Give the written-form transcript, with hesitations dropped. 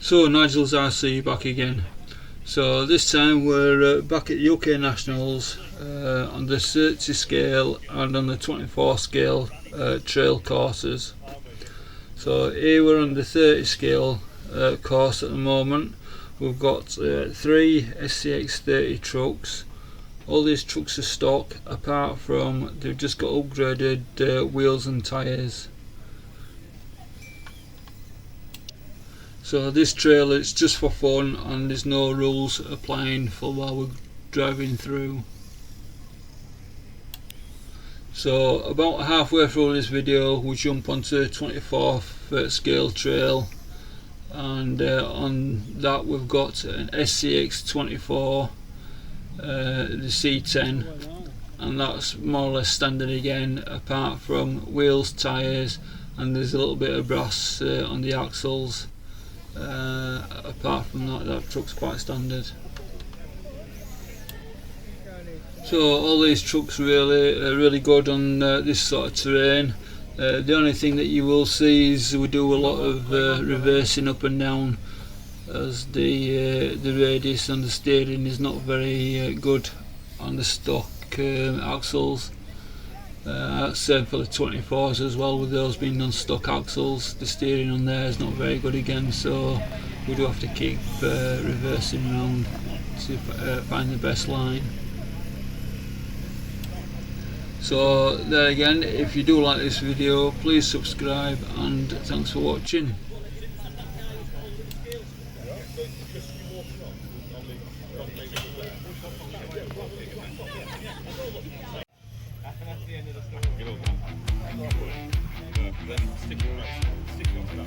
So Nigel's RC back again. So this time we're back at the UK Nationals on the 30 scale and on the 24 scale trail courses. So here we're on the 30 scale course at the moment. We've got 3 SCX 30 trucks. All these trucks are stock, apart from they've just got upgraded wheels and tyres. So this trail is just for fun and there's no rules applying for while we're driving through. So about halfway through this video we jump onto the 24th scale trail, and on that we've got an SCX 24, the C10, and that's more or less standard again, apart from wheels, tyres, and there's a little bit of brass on the axles. Apart from that truck's quite standard. So all these trucks really are really good on this sort of terrain. The only thing that you will see is we do a lot of reversing up and down, as the radius and the steering is not very good on the stock axles. Same for the 24s as well, with those being non-stock axles. The steering on there is not very good again, so we do have to keep reversing around to find the best line. So there again, if you do like this video, please subscribe, and thanks for watching. Get over. Then stick it on